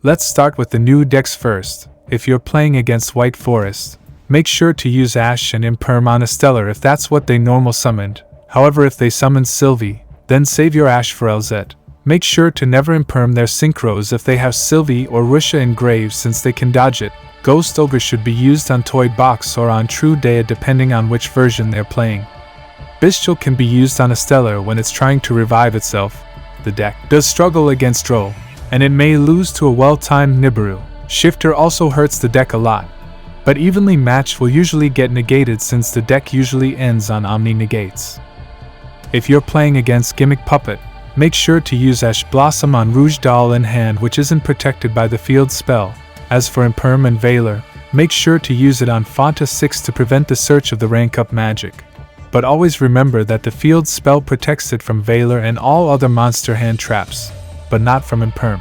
Let's start with the new decks first. If you're playing against White Forest, make sure to use Ash and Imperm on a Stellar if that's what they normal summoned. However, if they summoned Sylvie, then save your Ash for LZ. Make sure to never Imperm their Synchros if they have Sylvie or Risha engraved since they can dodge it. Ghost Ogre should be used on Toy Box or on True Dea depending on which version they're playing. Bestial can be used on a Stellar when it's trying to revive itself. The deck does struggle against Duel, and it may lose to a well-timed Nibiru. Shifter also hurts the deck a lot, but evenly matched will usually get negated since the deck usually ends on Omni Negates. If you're playing against Gimmick Puppet, make sure to use Ash Blossom on Rouge Doll in hand which isn't protected by the field spell. As for Imperm and Veiler, make sure to use it on Fonta 6 to prevent the search of the rank up magic. But always remember that the field spell protects it from Veiler and all other monster hand traps, but not from Imperm.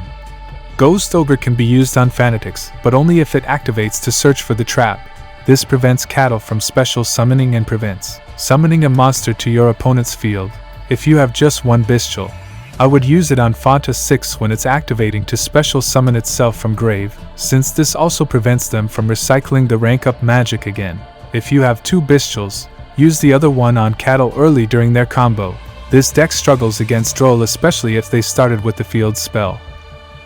Ghost Ogre can be used on Fanatics, but only if it activates to search for the trap. This prevents Cattle from special summoning and prevents summoning a monster to your opponent's field. If you have just one Bestial, I would use it on Fonta 6 when it's activating to special summon itself from grave, since this also prevents them from recycling the rank up magic again. If you have two Bestials, use the other one on Cattle early during their combo. This deck struggles against Duel especially if they started with the field spell.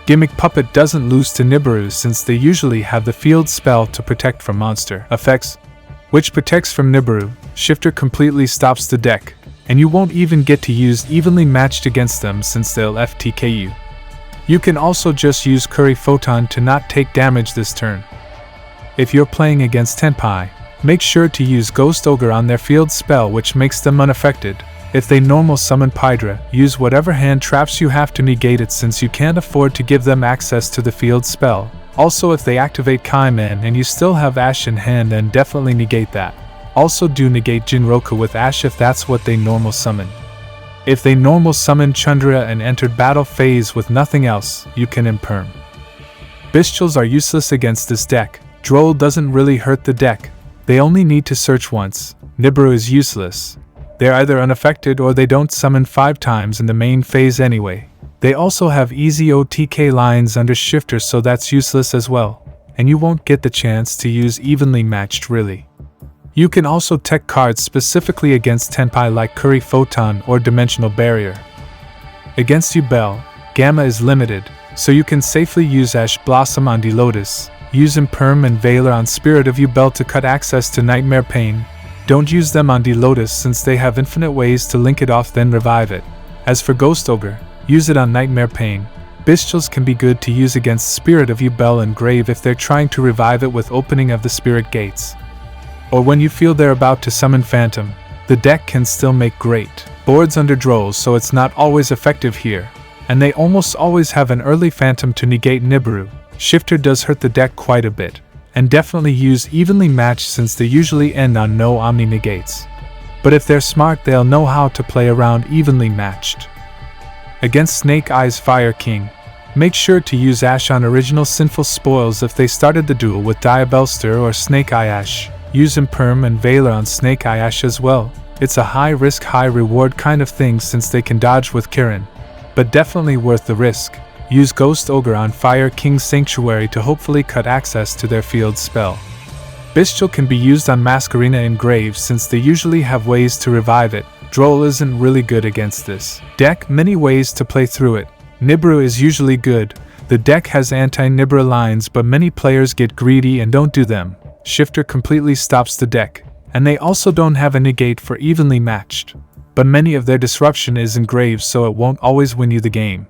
Gimmick Puppet doesn't lose to Nibiru since they usually have the field spell to protect from monster effects, which protects from Nibiru. Shifter completely stops the deck, and you won't even get to use evenly matched against them since they'll FTK you. You can also just use Curry Photon to not take damage this turn. If you're playing against Tenpai, make sure to use Ghost Ogre on their field spell which makes them unaffected. If they normal summon Pydra, use whatever hand traps you have to negate it since you can't afford to give them access to the field spell. Also if they activate Kaiman and you still have Ash in hand, then definitely negate that. Also do negate Jinroku with Ash if that's what they normal summon. If they normal summon Chundra and entered battle phase with nothing else, you can Imperm. Bestials are useless against this deck. Duel doesn't really hurt the deck. They only need to search once. Nibiru is useless. They're either unaffected or they don't summon 5 times in the main phase anyway. They also have easy OTK lines under Shifter, so that's useless as well, and you won't get the chance to use evenly matched really. You can also tech cards specifically against Tenpai like Curry Photon or Dimensional Barrier. Against Yubel, Gamma is limited, so you can safely use Ash Blossom on D-Lotus, use Imperm and Veiler on Spirit of Yubel to cut access to Nightmare Pain. Don't use them on D-Lotus since they have infinite ways to link it off then revive it. As for Ghost Ogre, use it on Nightmare Pain. Bestials can be good to use against Spirit of Yubel and Grave if they're trying to revive it with opening of the Spirit Gates. Or when you feel they're about to summon Phantom, the deck can still make great boards under Duel, so it's not always effective here. And they almost always have an early Phantom to negate Nibiru. Shifter does hurt the deck quite a bit, and definitely use evenly matched since they usually end on no Omni Negates. But if they're smart, they'll know how to play around evenly matched. Against Snake Eyes Fire King, make sure to use Ash on original Sinful Spoils if they started the duel with Diabellstar or Snake Eye Ash. Use Imperm and Veiler on Snake Eye Ash as well. It's a high risk high reward kind of thing since they can dodge with Kirin, but definitely worth the risk. Use Ghost Ogre on Fire King's Sanctuary to hopefully cut access to their field spell. Bestial can be used on Masquerena and Grave since they usually have ways to revive it. Duel isn't really good against this deck, many ways to play through it. Nibiru is usually good. The deck has anti-Nibiru lines, but many players get greedy and don't do them. Shifter completely stops the deck, and they also don't have a negate for evenly matched. But many of their disruption is engraved, so it won't always win you the game.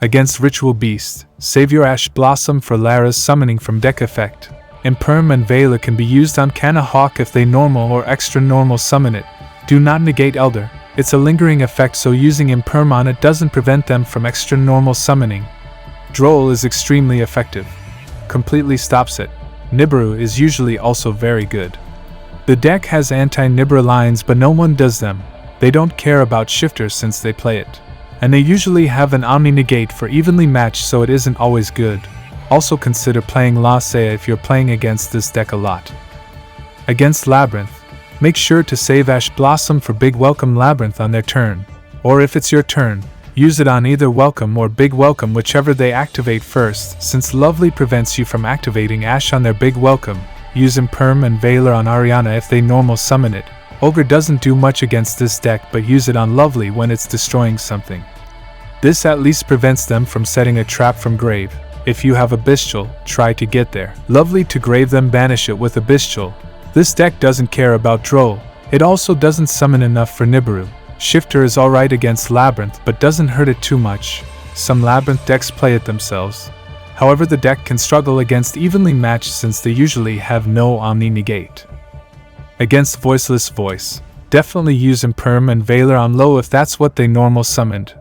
Against Ritual Beast, save your Ash Blossom for Lara's summoning from deck effect. Imperm and Veiler can be used on Kana Hawk if they normal or extra normal summon it. Do not negate Elder. It's a lingering effect, so using Imperm on it doesn't prevent them from extra normal summoning. Duel is extremely effective. Completely stops it. Nibiru is usually also very good. The deck has anti-Nibiru lines, but no one does them. They don't care about Shifter since they play it. And they usually have an Omni Negate for evenly matched, so it isn't always good. Also consider playing La Seiya if you're playing against this deck a lot. Against Labrynth, make sure to save Ash Blossom for Big Welcome Labrynth on their turn. Or if it's your turn, Use it on either Welcome or Big Welcome, whichever they activate first, since Lovely prevents you from activating Ashe on their Big Welcome. Use Imperm and Valor on Ariana if they normal summon it. Ogre doesn't do much against this deck, but use it on Lovely when it's destroying something. This at least prevents them from setting a trap from grave. If you have a Bestial, try to get there. Lovely to grave them, banish it with a Bestial. This deck doesn't care about Duel. It also doesn't summon enough for Nibiru. Shifter is alright against Labrynth, but doesn't hurt it too much. Some Labrynth decks play it themselves. However, the deck can struggle against evenly matched since they usually have no Omni negate. Against Voiceless Voice, definitely use Imperm and Valor on low if that's what they normal summoned.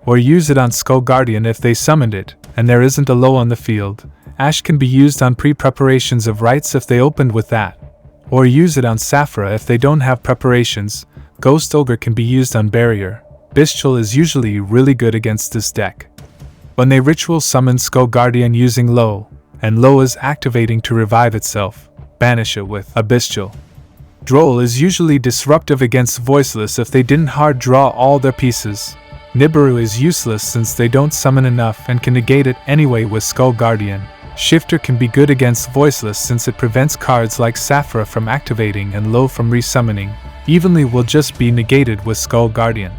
Or use it on Skull Guardian if they summoned it, and there isn't a low on the field. Ashe can be used on pre-preparations of rights if they opened with that. Or use it on Saphira if they don't have preparations. Ghost Ogre can be used on Barrier. Bestial is usually really good against this deck. When they ritual summon Skull Guardian using low, and low is activating to revive itself, banish it with a Bestial. Duel is usually disruptive against Voiceless if they didn't hard draw all their pieces. Nibiru is useless since they don't summon enough and can negate it anyway with Skull Guardian. Shifter can be good against Voiceless since it prevents cards like Saphira from activating and low from resummoning. Evenly will just be negated with Skull Guardian.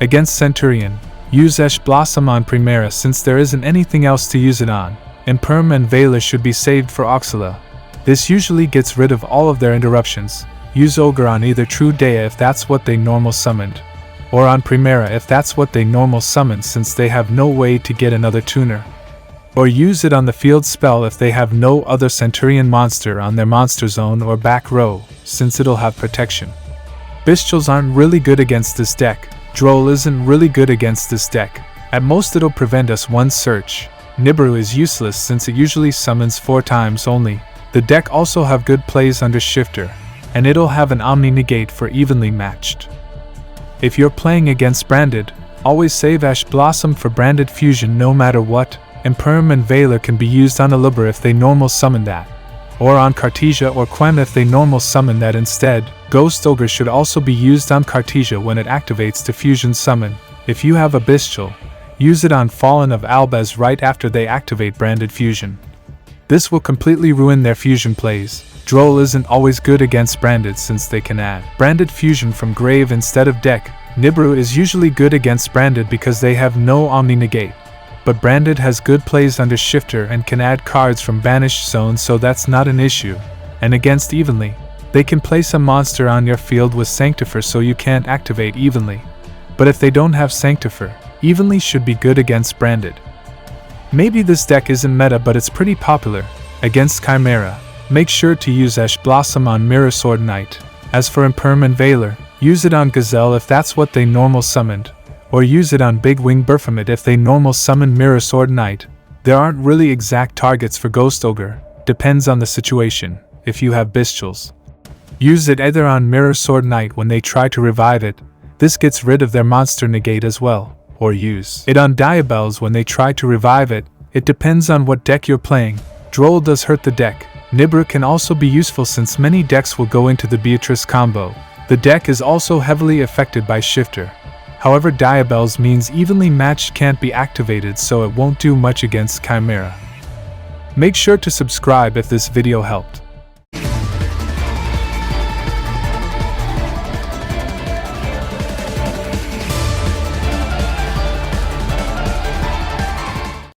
Against Centurion, use Ash Blossom on Chimera since there isn't anything else to use it on. Imperm and Valor should be saved for Oxala. This usually gets rid of all of their interruptions. Use Ogre on either True Dea if that's what they normal summoned, or on Chimera if that's what they normal summoned since they have no way to get another tuner. Or use it on the field spell if they have no other Centurion monster on their monster zone or back row, since it'll have protection. Bestials aren't really good against this deck. Duel isn't really good against this deck. At most it'll prevent us one search. Nibiru is useless since it usually summons 4 times only. The deck also have good plays under Shifter, and it'll have an Omni negate for evenly matched. If you're playing against Branded, always save Ash Blossom for Branded Fusion no matter what. Imperm and Valor can be used on Alubra if they normal summon that, or on Cartesia or Quem if they normal summon that instead. Ghost Ogre should also be used on Cartesia when it activates to fusion summon. If you have a Bestial, use it on Fallen of Albaz right after they activate Branded Fusion. This will completely ruin their fusion plays. Duel isn't always good against Branded since they can add Branded Fusion from grave instead of deck. Nibiru is usually good against Branded because they have no Omni negate. But Branded has good plays under Shifter and can add cards from banished zones, so that's not an issue. And against Evenly, they can place a monster on your field with Sanctifer so you can't activate Evenly. But if they don't have Sanctifer, Evenly should be good against Branded. Maybe this deck isn't meta, but it's pretty popular. Against Chimera, make sure to use Ash Blossom on Mirror Sword Knight. As for Imperm and Valor, use it on Gazelle if that's what they normal summoned. Or use it on Big Wing Baphomet if they normal summon Mirror Sword Knight. There aren't really exact targets for Ghost Ogre, depends on the situation. If you have Bestials, use it either on Mirror Sword Knight when they try to revive it, this gets rid of their monster negate as well, or use it on Diabels when they try to revive it. It depends on what deck you're playing. Duel does hurt the deck. Nibiru can also be useful since many decks will go into the Beatrice combo. The deck is also heavily affected by Shifter. However, Diabels means evenly matched can't be activated, so it won't do much against Chimera. Make sure to subscribe if this video helped.